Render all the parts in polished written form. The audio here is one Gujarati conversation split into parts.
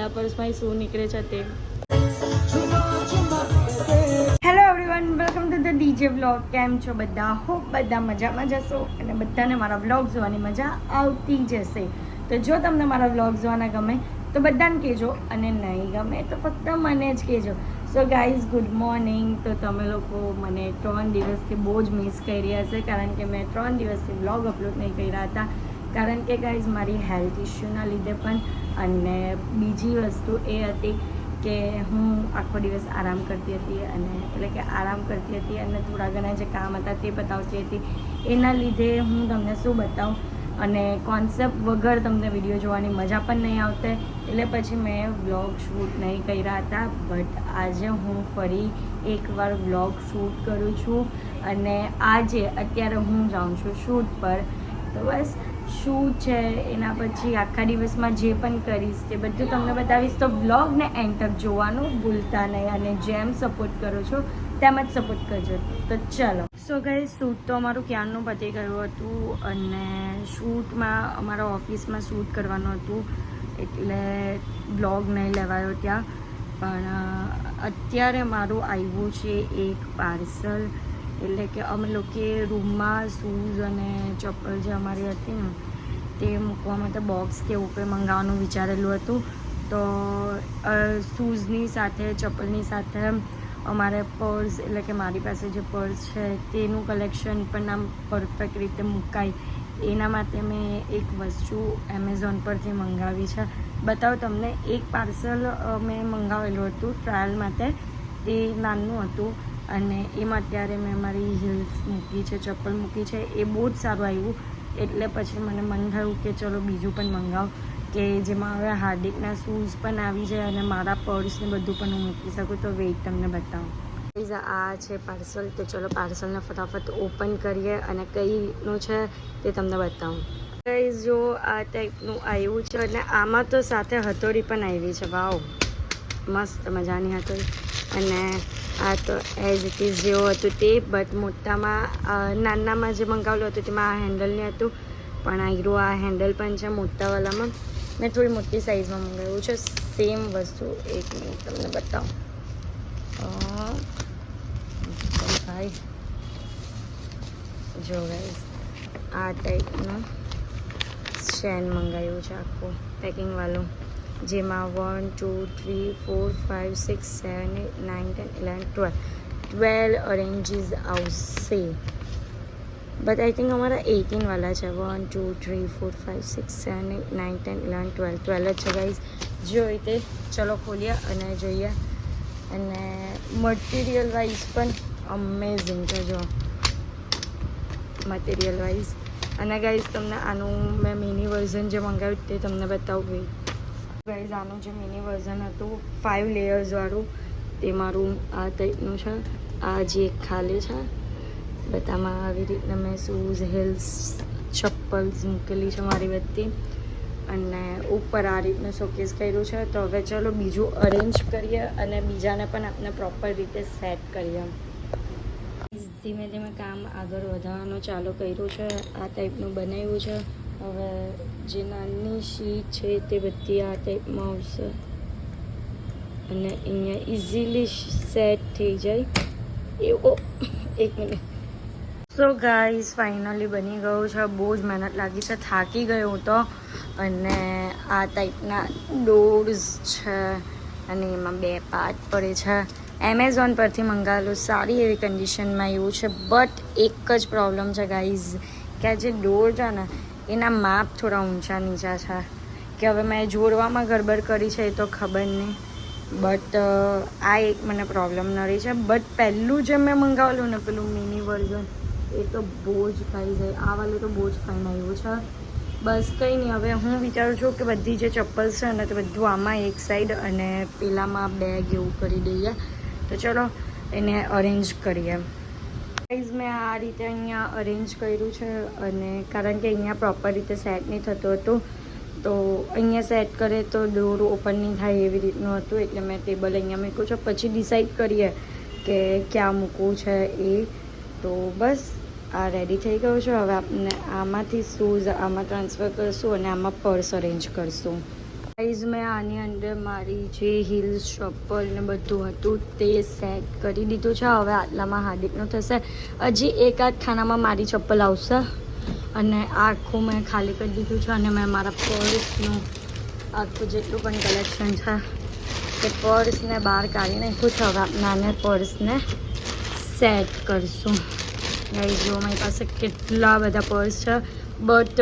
આ પર્સમાં શું નીકળે છે તે. Hello everyone, welcome to the DJ vlog. કેમ છો બધા? હોપ બધા મજામાં જશો અને બધાને મારા વ્લોગ જોવાની મજા આવતી જશે. તો જો તમને મારા વ્લોગ જોવાના ગમે તો બધાને કહેજો, અને નહીં ગમે તો ફક્ત મને જ કહેજો. So guys, good morning. તો તમે લોકો મને 3 દિવસથી બહુ જ મિસ કરી રહ્યા છે, કારણ કે મેં 3 દિવસથી વ્લોગ અપલોડ નહીં કર્યા હતા, કારણ કે ગાઈઝ મારી હેલ્થ ઇશ્યુના લીધે પણ, અને બીજી વસ્તુ એ હતી કે હું આખો દિવસ આરામ કરતી હતી, અને એટલે કે આરામ કરતી હતી અને થોડા ઘણા જે કામ હતા તે બતાવતી હતી. એના લીધે હું તમને શું બતાવું, અને કોન્સેપ્ટ વગર તમને વિડીયો જોવાની મજા પણ નહીં આવતે, એટલે પછી મેં વ્લોગ શૂટ નહીં કર્યા હતા. બટ આજે હું ફરી એકવાર વ્લોગ શૂટ કરું છું, અને આજે અત્યારે હું જાઉં છું શૂટ પર. તો બસ શું છે એના પછી આખા દિવસમાં જે પણ કરીશ તે બધું તમને બતાવીશ. તો વ્લોગને એન્ડ તક જોવાનું ભૂલતા નહીં, અને જેમ સપોર્ટ કરો છો તેમ જ સપોર્ટ કરજો. તો ચલો. સો ગાઈઝ, શૂટ તો અમારું ક્યારનું પતી ગયું હતું, અને શૂટમાં અમારા ઓફિસમાં શૂટ કરવાનું હતું, એટલે વ્લોગ નહીં લેવાયો ત્યાં. પણ અત્યારે મારું આવ્યું છે એક પાર્સલ, એટલે કે અમે લોકો રૂમમાં શૂઝ અને ચપ્પલ જે અમારી હતી ને તે મૂકવા માટે બોક્સ કે એવું કંઈ મંગાવવાનું વિચારેલું હતું. તો શૂઝની સાથે ચપ્પલની સાથે અમારે પર્સ, એટલે કે મારી પાસે જે પર્સ છે તેનું કલેક્શન પણ આમ પરફેક્ટ રીતે મુકાય એના માટે મેં એક વસ્તુ એમેઝોન પરથી મંગાવી છે. બતાવો તમને. એક પાર્સલ મેં મંગાવેલું હતું ટ્રાયલ માટે, તે નાનું હતું, અને એમાં અત્યારે મેં મારી હીલ્સ મૂકી છે, ચપ્પલ મૂકી છે, એ બહુ જ સારું આવ્યું. એટલે પછી મને મન થયું કે ચલો બીજું પણ મંગાવ, કે જેમાં હવે હાર્દિકના શૂઝ પણ આવી જાય અને મારા પર્સને બધું પણ હું મૂકી શકું. તો વેઇટ તમને બતાવું. આ છે પાર્સલ. તો ચલો પાર્સલને ફટાફટ ઓપન કરીએ અને કઈનું છે તે તમને બતાવું. ગાઈઝ, જો આ ટાઈપનું આવ્યું છે, અને આમાં તો સાથે હથોડી પણ આવી છે. વાવ, મસ્ત મજાની હથોડી. અને આ તો એઝ ઇટ ઇઝ જેવું હતું તે, બટ મોટામાં નાનામાં જે મંગાવેલું હતું તેમાં આ હેન્ડલ નહીં હતું, પણ આ હેન્ડલ પણ છે મોટાવાળામાં. મેં થોડી મોટી સાઇઝમાં મંગાવ્યું છે સેમ વસ્તુ. એક મિનિટ તમને બતાવું. ભાઈ જો ગાઈઝ, આ ટાઈપનું સ્ટેન્ડ મંગાવ્યું છે આખું પેકિંગવાળું, જેમાં 1 2 3 4 5 6 7 8 9 10 11 12 ઓરેન્જીસ આવશે. બટ આઈ થિંક અમારા 18 વાળા છે. 1 2 3 4 5 6 7 8 9 10 11 12 જ છે ગાઈઝ. જોઈ તે ચલો ખોલીએ અને જોઈએ. અને મટીરિયલ વાઇઝ પણ અમેઝિંગ છે. જો મટીરિયલ વાઇઝ. અને ગાઈઝ, તમને આનું મેં મિની વર્ઝન જે મંગાવ્યું તે તમને બતાવું. ગાઈઝ, આનું જે મિની વર્ઝન હતું 5 લેયર્સવાળું, તે મારું આ ટાઈપનું છે. આ જે એક ખાલી છે, બધામાં આવી રીતના મેં શૂઝ, હિલ્સ, ચપ્પલ્સ મૂકેલી છે મારી બધી, અને ઉપર આ રીતનું શોકેસ કર્યું છે. તો હવે ચલો બીજું અરેન્જ કરીએ, અને બીજાને પણ આપણે પ્રોપર રીતે સેટ કરીએ. ધીમે ધીમે કામ આગળ વધારવાનું ચાલુ કર્યું છે. આ ટાઈપનું બનાવ્યું છે. હવે જે નાની શીટ છે તે બધી આ ટાઈપમાં આવશે, અને અહીંયા ઇઝીલી સેટ થઈ જાય એવો. એક મિનિટ. સો ગાઈઝ, ફાઇનલી બની ગયું છે. બહુ જ મહેનત લાગી છે, થાકી ગયો હું તો. અને આ ટાઈપના ડોર્સ છે, અને એમાં 2 પાર્ટ પડે છે. એમેઝોન પરથી મંગાવેલું, સારી એવી કન્ડિશનમાં એવું છે. બટ એક જ પ્રોબ્લેમ છે ગાઈઝ, કે આ જે ડોર છે ને એના માપ થોડા ઊંચા નીચા છે, કે હવે મેં જોડવામાં ગડબડ કરી છે એ તો ખબર નહીં. બટ આ એક મને પ્રોબ્લેમ નડી છે. બટ પહેલું જે મેં મંગાવેલું ને, પેલું મિની વર્ઝન, એ તો બહુ જ ફાઈ જાય. આ વાળું તો બહુ જ ફાઇન આવ્યું છે. બસ કંઈ નહીં. હવે હું વિચારું છું કે બધી જે ચપ્પલ છે ને તે બધું આમાં એક સાઈડ, અને પેલામાં બેગ એવું કરી દઈએ. તો ચલો એને અરેન્જ કરીએ. ગાઈઝ, મેં આ રીતે અહીંયા અરેન્જ કર્યું છે, અને કારણ કે અહીંયા પ્રોપર રીતે સેટ નહીં થતું હતું, તો અહીંયા સેટ કરે તો ડોર ઓપન નહીં થાય એવી રીતનું હતું, એટલે મેં ટેબલ અહીંયા મૂક્યું છે. પછી ડિસાઈડ કરીએ કે ક્યાં મૂકવું છે એ. તો બસ આ રેડી થઈ ગયું છે. હવે આપણે આમાંથી શૂઝ આમાં ટ્રાન્સફર કરશું, અને આમાં પર્સ અરેન્જ કરશું. ગાઈઝ મેં આની અંદર મારી જે હીલ્સ ચપ્પલ ને બધું હતું તે સેટ કરી દીધું છે. હવે આટલામાં હાર્દિકનું થશે. હજી એકાદ ખાનામાં મારી ચપ્પલ આવશે અને આખું મેં ખાલી કરી દીધું છે. અને મેં મારા પર્સનું આખું જેટલું પણ કલેક્શન છે તે પર્સને બહાર કાઢી નાખ્યું છે. હવે નાને પર્સને સેટ કરશું. ગાઈઝ જો મારી પાસે કેટલા બધા પર્સ છે, બટ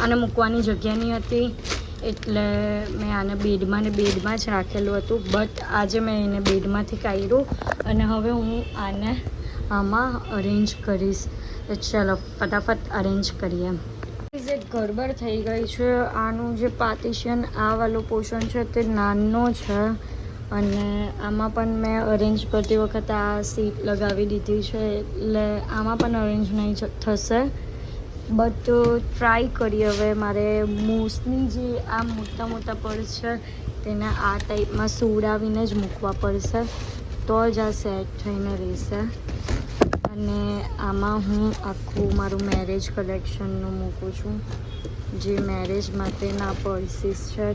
આને મૂકવાની જગ્યા નહીં હતી એટલે મેં આને બેડમાં જ રાખેલું હતું. બટ આજે મેં એને બેડમાંથી કાઢ્યું અને હવે હું આને આમાં અરેન્જ કરીશ. તો ચાલો ફટાફટ અરેન્જ કરીએ. એક ગડબડ થઈ ગઈ છે. આનું જે પાર્ટીશન આ વાળો પોર્શન છે તે નાનો છે અને આમાં પણ મેં અરેન્જ કરતી વખતે આ સીટ લગાવી દીધી છે એટલે આમાં પણ અરેન્જ નહીં થશે. બટ ટ્રાય કરીએ. હવે મારે મોસ્ટલી જે આ મોટા મોટા પર્સ છે તેને આ ટાઈપમાં સુવડાવીને જ મૂકવા પડશે તો જ આ સેટ થઈને રહેશે. અને આમાં હું આખું મારું મેરેજ કલેક્શનનું મૂકું છું. જે મેરેજ માટેના પર્સીસ છે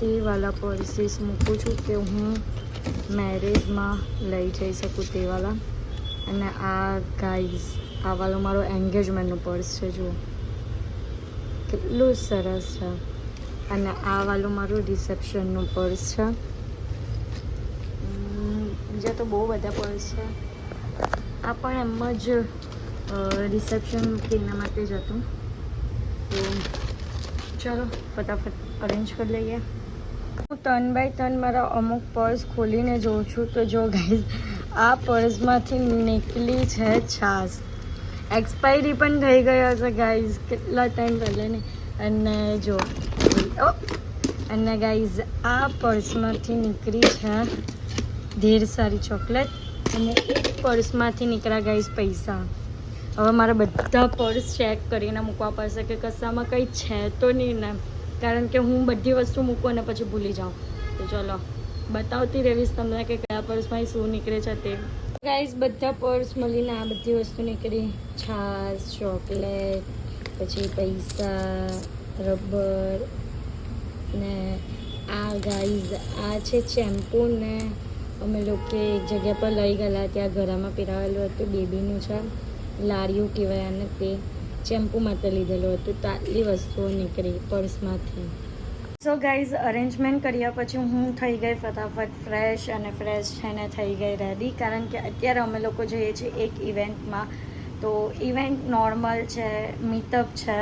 તે વાળા પર્સીસ મૂકું છું કે હું મેરેજમાં લઈ જઈ શકું તે વાળા. અને આ ગાઈઝ આ વાળો મારો એન્ગેજમેન્ટનું પર્સ છે. જુઓ કેટલું સરસ છે. અને આ વાળું મારું રિસેપ્શનનું પર્સ છે. બીજા તો બહુ બધા પર્સ છે. આ પણ એમ જ રિસેપ્શન એના માટે જ હતું. તો ચાલો ફટાફટ અરેન્જ કરી લઈએ. હું 3 બાય 3 મારા અમુક પર્સ ખોલીને જોઉં છું તો જો ગાઈઝ આ પર્સમાંથી નીકળી છે છાશ. એક્સપાયરી પણ થઈ ગઈ હશે ગાઈઝ કેટલા ટાઈમ પહેલાંની. અને જો અને ગાઈઝ આ પર્સમાંથી નીકળી છે ઢેર સારી ચોકલેટ અને એક પર્સમાંથી નીકળ્યા ગાઈઝ પૈસા. હવે મારે બધા પર્સ ચેક કરીને મૂકવા પડશે કે કશામાં કંઈ છે તો નહીં ને, કારણ કે હું બધી વસ્તુ મૂકું અને પછી ભૂલી જાઉં. તો ચલો બતાવતી રહીશ તમને કે કયા પર્સમાં શું નીકળે છે તે. ગાઈઝ બધા પર્સ મળીને આ બધી વસ્તુ નીકળી. છાશ, ચોકલેટ, પછી પૈસા, રબર ને આ ગાઈઝ આ છે ચેમ્પુ ને અમે લોકો એક જગ્યા પર લઈ ગયેલા ત્યાં ઘરમાં પહેરાવેલું હતું. બેબીનું છે લાડિયું કહેવાય અને તે ચેમ્પુ માટે લીધેલું હતું. તો આટલી વસ્તુઓ નીકળી પર્સમાંથી. સો ગાઈઝ અરેન્જમેન્ટ કર્યા પછી હું થઈ ગઈ ફટાફટ ફ્રેશ અને ફ્રેશ થઈને થઈ ગઈ રેડી. કારણ કે અત્યારે અમે લોકો જઈએ છીએ એક ઇવેન્ટમાં. તો ઇવેન્ટ નોર્મલ છે, મીટઅપ છે.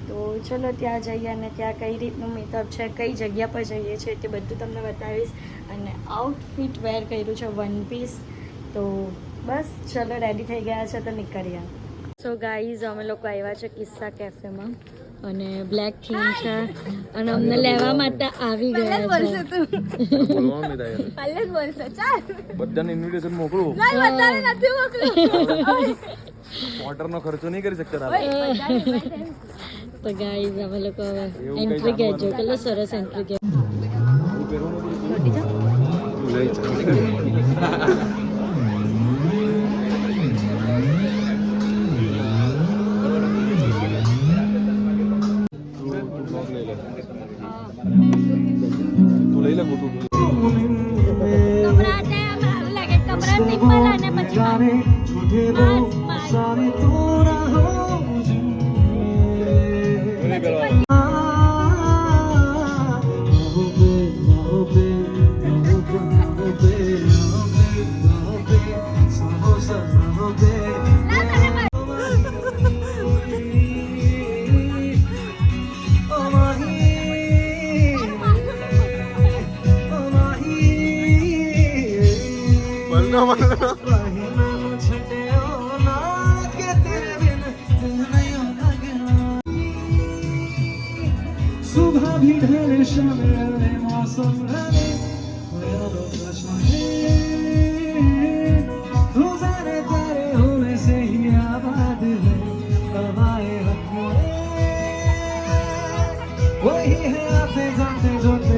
તો ચલો ત્યાં જઈએ અને ત્યાં કઈ રીતનું મીટઅપ છે, કઈ જગ્યા પર જઈએ છીએ તે બધું તમને બતાવીશ. અને આઉટફિટ વેર કર્યું છે 1 પીસ. તો બસ ચલો રેડી થઈ ગયા છે તો નીકળીએ. સો ગાઈઝ અમે લોકો આવ્યા છે કિસ્સા કેફેમાં અને બ્લેક થીમ છે અને અમને લેવા માટે આવી ગયા છે. બધાને ઇન્વિટેશન મોકલું. વોટરનો ખર્ચો નહીં કરી શકતા. તો ગાઈઝ અમે લોકો હવે એન્ટ્રી ગેટ જો કેટલો સરસ એન્ટ્રી ગેટ. તું લઈ લે ફોટો. सुबह भी ढले शाम ढले मौसम ढले रोजाने तेरे होने से ही आबाद है हवाएं वही है आते जाते जोते.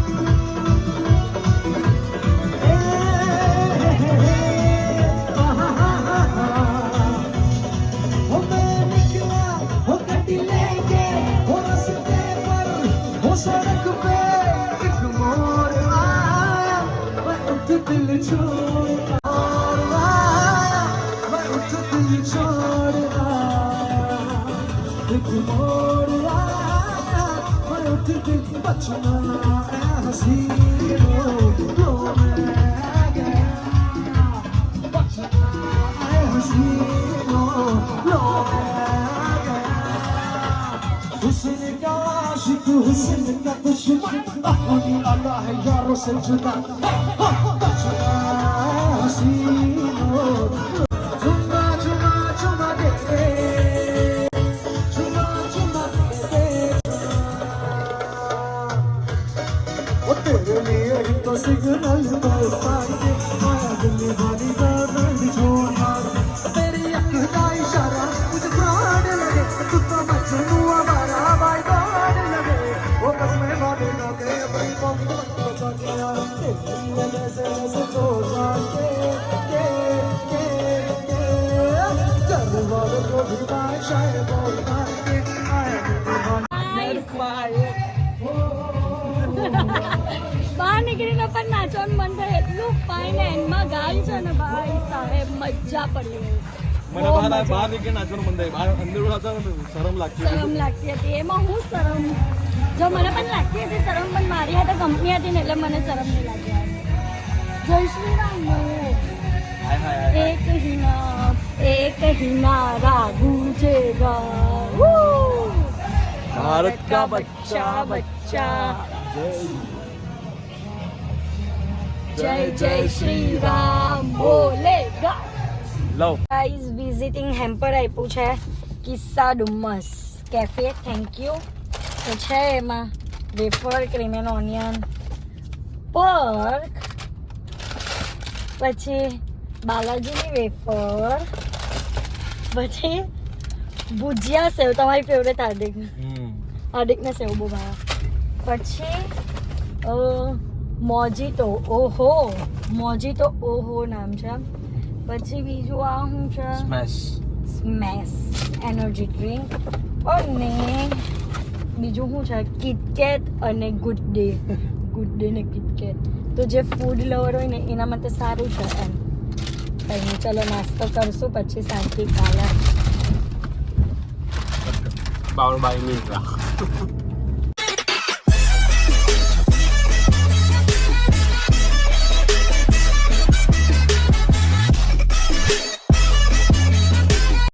दिल छोड़ आया, मैं उठ दिल छोड़ आया, एक मोड़ आया, मैं उठ दिल बचना है हसीनों लो मैं गया, बचना है हसीनों लो मैं गया, हुस्न का आशिक हुस्न का दुश्मन अपनी अदा है यारों से जुदा, बचना है हसीनों चुम्मा चुम्मा चुम्मा दे दे, चुम्मा चुम्मा दे दे, वो तेरे लिए ही तो सिग्नल बोल पाएंगे, माया दिल वाली गाना छोड़ना, तेरी अक्ल का इशारा मुझे प्राण लगे, तू तो मजनू हमारा भाई गाड़ लगे, वो कसमें वादेगा के अपनी मोहब्बत को बचाया, तेरी वजह से तो जाके चल वालों को भी शायद बोल पाएंगे, आए બહાર નીકળીને પણ નાચવાનું મન થાય એટલું ફાઇન એન્ડમાં ગાય છે ને ભાઈ સાહેબ મજા પડી ગઈ. મને બહાર નીકળી નાચવાનું મન થાય, બહાર અંદર હતા ને શરમ લાગતી હતી. શરમ લાગતી હતી એમાં હું શરમ જો મને પણ લાગતી હતી શરમ પણ મારી હાથે કંપની હતી ને એટલે મને શરમ નહીં લાગી. જય શ્રી રામ. એક ही नारा गूंजेगा भारत का बच्चा बच्चा जय जय श्री राम बोलेगा. લવ ગાઈઝ વિઝિટિંગ હેમ્પર આપ્યું છે કિસ્સા ડુમ્મસ કેફે. Thank you. તો છે એમાં વેફર ક્રીમ એન્ડ ઓનિયન પર્ક, પછી બાલાજીની વેફર, પછી ભુજિયા સેવ તમારી ફેવરેટ હાર્દિકને સેવ બહુ ભાવે, પછી મોજીટો ઓહો નામ છે, પછી બીજું આ શું છે સ્મેશ એનર્જી ડ્રિંક, અને બીજું શું છે કિટકેટ અને ગુડ ડે ને કિટકેટ. તો જે ફૂડ લવર હોય ને એના માટે સારું છે એમ. કંઈ નહીં, ચલો નાસ્તો કરશું પછી શાંતિ કાલે. 52 મિનિટ